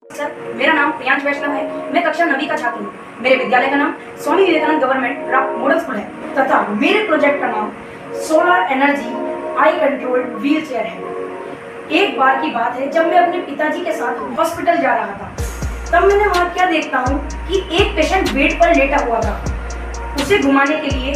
Sir, मेरा नाम प्रियांश वैष्णव है। मैं कक्षा 9वीं का छात्र हूँ। मेरे विद्यालय का नाम Swami Vivekananda government model school है तथा मेरे प्रोजेक्ट का नाम सोलर एनर्जी आई कंट्रोल व्हील चेयर है। एक बार की बात है, जब मैं अपने पिताजी के साथ हॉस्पिटल जा रहा था, तब मैंने वहाँ क्या देखता हूँ कि एक पेशेंट बेड पर लेटा हुआ था। उसे घुमाने के लिए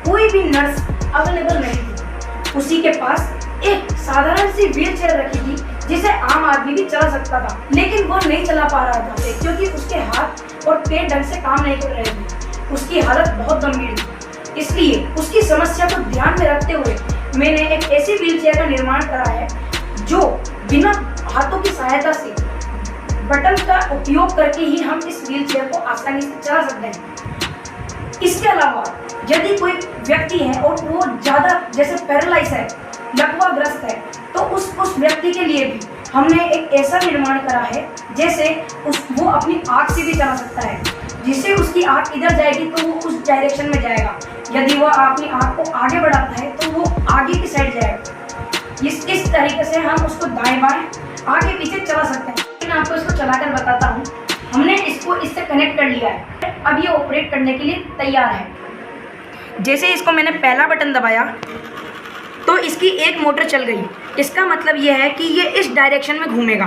कोई भी नर्स अवेलेबल नहीं थी। उसी के पास एक साधारण सी व्हील चेयर रखी थी जिसे आम आदमी भी चला सकता था, लेकिन वो नहीं चला पा रहा था क्योंकि उसके हाथ और पैर ढंग से काम नहीं कर रहे थे। उसकी हालत बहुत गंभीर थी, इसलिए उसकी समस्या को ध्यान में रखते हुए मैंने एक ऐसी व्हील चेयर का निर्माण करा है जो बिना हाथों की सहायता से बटन का उपयोग करके ही हम इस व्हील चेयर को आसानी से चला सकते हैं। इसके अलावा यदि कोई व्यक्ति है और वो ज़्यादा जैसे पैरालाइज है, लकवाग्रस्त है, तो उस व्यक्ति के लिए भी हमने एक ऐसा निर्माण करा है जैसे वो अपनी आँख से भी चला सकता है, जिससे उसकी आँख इधर जाएगी तो वो उस डायरेक्शन में जाएगा। यदि वो अपनी आँख को आगे बढ़ाता है तो वो आगे की साइड जाएगा। इस तरीके से हम उसको दाएं बाएं आगे पीछे चला सकते हैं। मैं आपको इसको चलाकर बताता हूँ। हमने इसको इससे कनेक्ट कर लिया है, अब ये ऑपरेट करने के लिए तैयार है। जैसे इसको मैंने पहला बटन दबाया तो इसकी एक मोटर चल गई। इसका मतलब यह है कि ये इस डायरेक्शन में घूमेगा।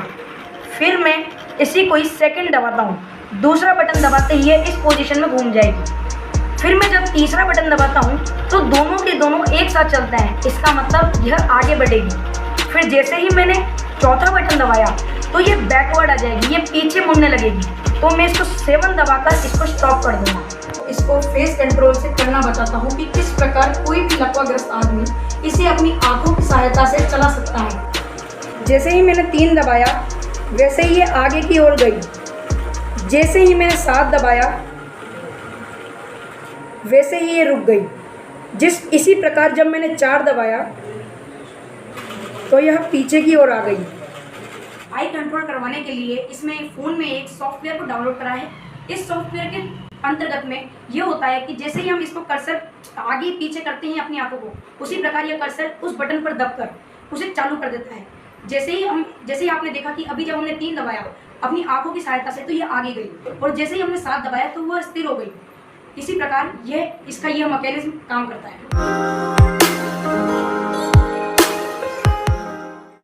फिर मैं इसी को सेकंड दबाता हूँ, दूसरा बटन दबाते ही ये इस पोजीशन में घूम जाएगी। फिर मैं जब तीसरा बटन दबाता हूँ तो दोनों के दोनों एक साथ चलते हैं, इसका मतलब यह आगे बढ़ेगी। फिर जैसे ही मैंने चौथा बटन दबाया तो ये बैकवर्ड आ जाएगी, ये पीछे मुड़ने लगेगी। तो मैं इसको 7 दबाकर इसको स्टॉप कर दूँगा। इसको फेस कंट्रोल से करना बताता हूँ कि किस प्रकार कोई भी लकवाग्रस्त आदमी इसे अपनी आंखों की सहायता से चला सकता है। जैसे ही मैंने 3 दबाया वैसे ही ये आगे की ओर गई। जैसे ही मैंने 7 दबाया वैसे ही ये रुक गई। इसी प्रकार जब मैंने 4 दबाया तो यह पीछे की ओर आ गई। आई कंट्रोल करवाने के लिए इसमें फ़ोन में एक सॉफ्टवेयर को डाउनलोड करा है। इस सॉफ्टवेयर के अंतर्गत में ये होता है कि जैसे ही हम इसको कर्सर आगे पीछे करते हैं अपनी आंखों को, उसी प्रकार यह कर्सर उस बटन पर दबकर उसे चालू कर देता है। जैसे ही आपने देखा कि अभी जब हमने 3 दबाया अपनी आंखों की सहायता से तो यह आगे गई, और जैसे ही हमने 7 दबाया तो वह स्थिर हो गई। इसी प्रकार यह मैकेनिज्म काम करता है।